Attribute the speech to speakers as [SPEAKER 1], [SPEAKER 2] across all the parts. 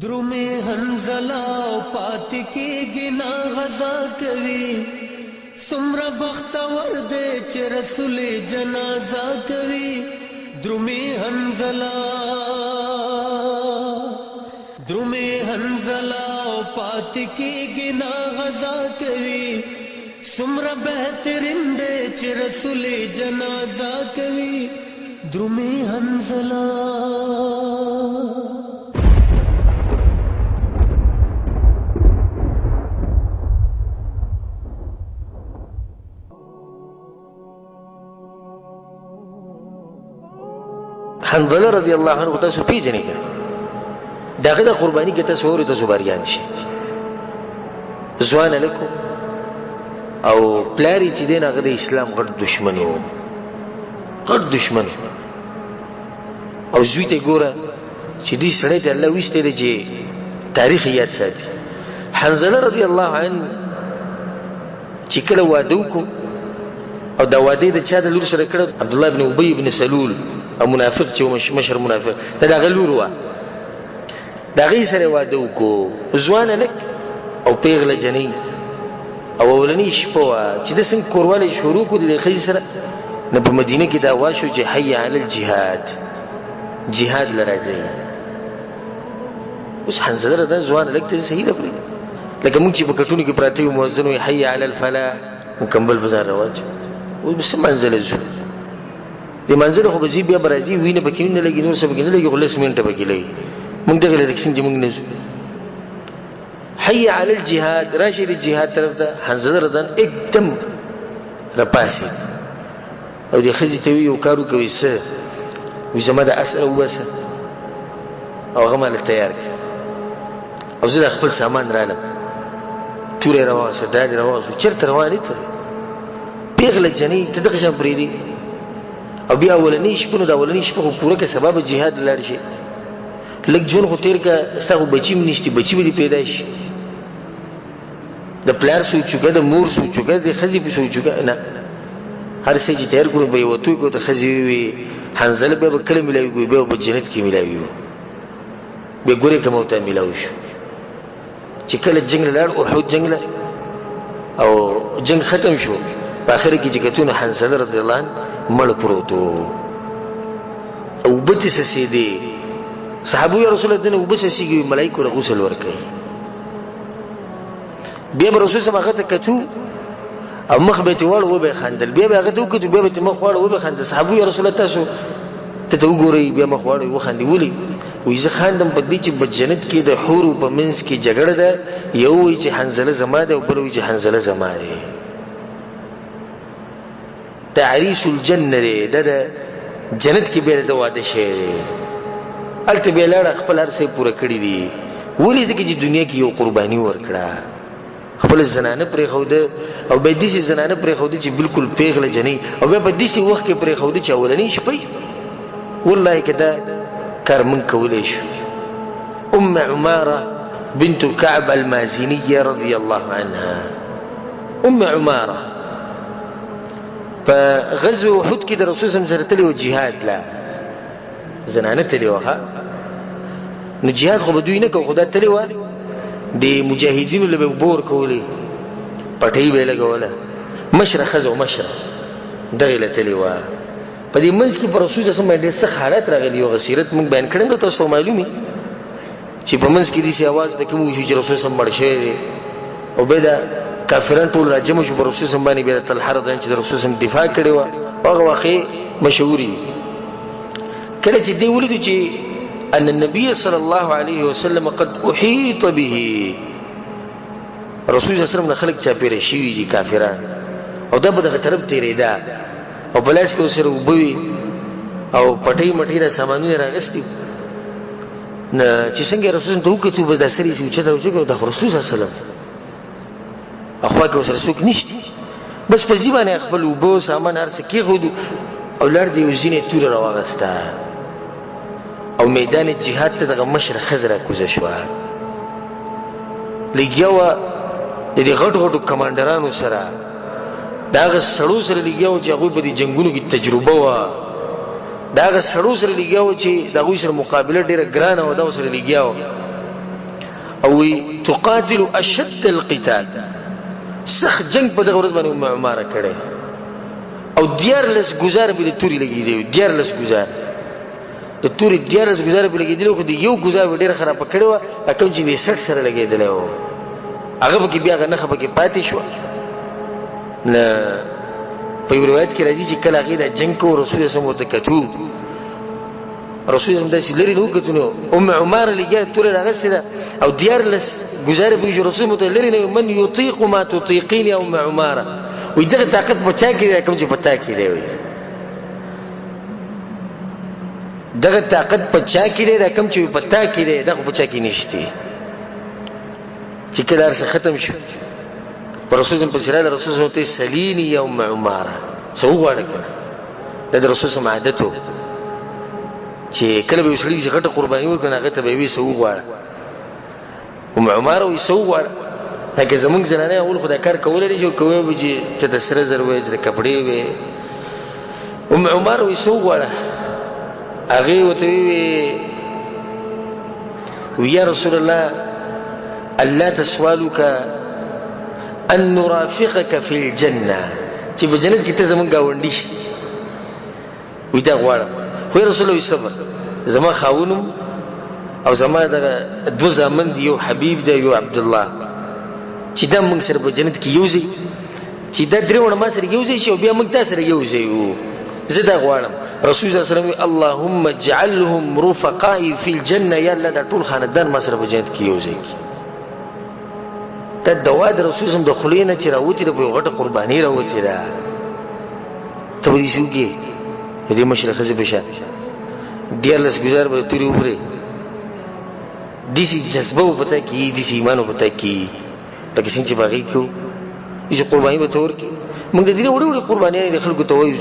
[SPEAKER 1] درمی حنزلہ پات کی گنا غزا کوي سمر بختور دے چه رسول جنازہ کوي درمی حنزلہ پات کی گنا غزا کوي سمر بہترین دے چه رسول جنازہ کوي درمی حنزلہ
[SPEAKER 2] حنظله رضی الله عنه تاسو پیژنئ داغه د قربانی کې تاسو ورته زبریان شي ځوان لکو او پلاری چې دین هغه د اسلام غټ دشمنو او زوی ته ګوره چې دې سړی ته الله وشته دی چې تاریخ یاد ساتي حنظله رضی الله عنه چې کله واده وکړو او دا واده د چا د لور سره کړو عبد الله ابن ابي ابن سلول او منافق چې مشر منافق دا غلور و دا غي سره واده وکړو ځوان لک او پیغله جنې او ولني شپه چې د څنګه کورواله شروع کړو د خې سره نه په مدینه کې دا واشو چې حي علی الجهاد جهاد لراځي اوس حنظله رضی ځوان لک ته صحیح ده لکه موږ چې په کټونو کې پراته یو مؤذن وي حي علی الفلاح مکمل بازار رواج او بس منزل زو د منزل خو بزی بیا برازي وینه پکې نه لګي نور څه پکې نه لګي خلاص منټه پکې لګي موږ دغه لکسین چې موږ نه زو حي علی الجهاد راشد الجهاد طرف ته حنظله رضی एकदम رپاسي او د خزي ته یو کارو کوي څه وي زما د اسره وبسه او هغه مال تیار کړ او زه خپل سامان رالم تورې راوځه دالې راوځه چیرته روانې ته پیغله جنې ته دغه شان پریدي او بیا ولني شپونو دا ولني شپه پوره کې سبب جهاد لړ شي لګ جون خو تیر کا ستاسو بچی منشتي بچی وی پیدا شي د پلار سو چوکه د مور سو چوکه د خزي په سو چوکه نه هر څه چې تیر کړو به وته کو ته خزي وی حنظله به کله ملایي ګوي به جنت کې ملایي به ګوري کوم ته ملایي شو چې کله جنگ لړ او احد جنگ او جنگ ختم شو په اخر کې چې کتون حنظله رضی الله عنه مړ پروتو او بته سیدي صحابه رسول الله دنه وبس سیږي ملائکه غسل ورکړي بیا رسول الله هغه ته کتو او مخ به تیوال و به خندل بیا هغه ته کتو بیا به مخ وړ و به خندل صحابه رسول الله تاسو ته وګورئ بیا مخ وړ و خندي ولي وې زه خاندم په دې چې په جنت کې د حور په منځ کې جګړه ده یو وی چې حنظله زما ده او بل وی چې حنظله زما ده تعریس الجنه ده جنت کې به د واده شي الته به لړ خپل هر څه پوره کړی دي ولې ځکه چې دنیا کې یو قرباني ورکړه خپل زنانه پرې خوده او به دې زنانه پرې خوده چې بالکل پیغله جنې او به په دې وخت کې پرې خوده چې اولنی شپې والله کدا کار من کولې شو عماره بنت كعب المازنيه رضي الله عنها عماره فغزو احد کې د رسول صلی الله علیه وسلم سره جهاد لا زنانه تلوها نو جهاد خو بدوی نه کو خدا تلوا د مجاهدینو له بور کولې پټي به لګوله مشرخه زو مشرخ دغه له تلوا په دې منځ کې پر رسول صلی الله علیه وسلم څخه حالت راغلی او غسیرت موږ بیان کړو تاسو معلومي چې په منځ کې دې سي आवाज پکې موږ چې رسول صلی الله علیه وسلم مرشه او به دا کافرن ټول راجم شو پر رسول صلی الله علیه وسلم باندې تل حرد چې رسول صلی الله علیه وسلم دفاع کړي او هغه واقع مشهوري کله چې دی ولیدو چې ان النبي صلى الله عليه وسلم قد احيط به رسول صلی الله علیه وسلم خلق چا پیری شي دي کافران او دا به دغه طرف تیریدا او بلاس کې سره وبوي او پټي مټي د سامانونه راغستي نه چې څنګه رسول ته وکړو به د سری چې چا ته د رسول صلی الله علیه وسلم اخوا کې سره څوک نشته بس په ځبانه خپل وبو سامان هرڅه کې خو او لړ دی وزینه تور راوغستا او میدان جهاد ته دغه مشر خزره کوزه شو لګیاو د دې غټو کمانډرانو سره داغه سړو سره لګیاو چې هغه په دې جنگونو کې تجربه و داغه سړو سره لګیاو چې دغه سره مقابله ډیره ګرانه و دا سره لګیاو او تقاتل اشد القتال سخت جنگ په دغه ورځ باندې ام عماره کړي او دیارلس گزار به د توري لګیدي دیارلس گزار د توري دیارلس گزار به لګیدل خو د یو گزار ډیر خراب کړو اکم چې 60 سره لګیدل هغه به بیا غنخه به پاتې شو نه په روایت کې راځي چې کله هغه د جنگ کو رسول الله صلی الله علیه وسلم رسول الله داسې لري نو کتنو ام عماره لګیا توري راغسته او دیارلس گزار به رسول الله لري نه من یطيق ما تطيقين يا ام عماره وي دغه طاقت بچا کې کوم چې پتا کې دی وي دغه طاقت بچا کې دی کوم چې پتا کې دی دغه بچا کې نشته چې کله ارسه ختم شو رسول الله په سره رسول الله ته سليني يا ام عماره سو غواړه کنه د رسول الله عادتو چې کله به وسړي چې غټه قرباني ورکنه هغه ته به وي سو غواړه ام عماره وي سو غواړه هغه زمونږ زنانه اول خدای کار کولای شي کوي به چې ته سره زر وې چې کپڑے وې ام عماره وي سو غواړه هغه وته وي یا رسول الله الله تسوالك ان نرافقك في الجنه چې په جنت کې ته زمونږ گاونډي شي وي دا غواړه خو رسول الله صبر زما خاونم او زما د دو زامن دی یو حبیب دی یو عبد الله چې دا موږ سره په جنت کې یوځي چې دا درونه ما سره یوځي شو بیا موږ تاسو سره یوځي زه دا غواړم رسول الله صلی الله علیه وسلم اللهم اجعلهم رفقائي في الجنه یا الله دا ټول خاندان ما سره په جنت کې یوځي ته دوا د رسول الله د خلینو چې راوتی د غټه قرباني راوتی دا ته دې شوګي دې مشرخه زه بشه دیارلس گزار به توري وفره دیسی جذبه و پتا کی دیسی ایمان و پتا کی لکه څنګه چې باغی کو چې قرباني به تور کی موږ د دې وړي قرباني د خلکو ته وایو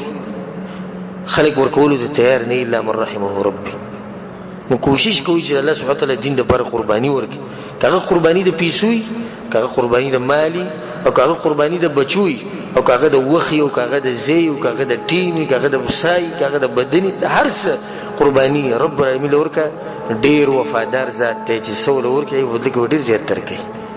[SPEAKER 2] خلک ورکول ته تیار نه الا من رحمه ربي نو کوشش کوي چې الله سبحانه وتعالى دین د پر قرباني ورکړي کله قرباني د پیسوي کله قرباني د مالی او کله قرباني د بچوي او کله د وخي او کله د زی او کله د ټیمی کله د وسای کله د بدني د هر څه قرباني رب العالمین ورکا ډیر وفادار ذات ته چې سول ورکړي ودل کې ډیر زیات تر کوي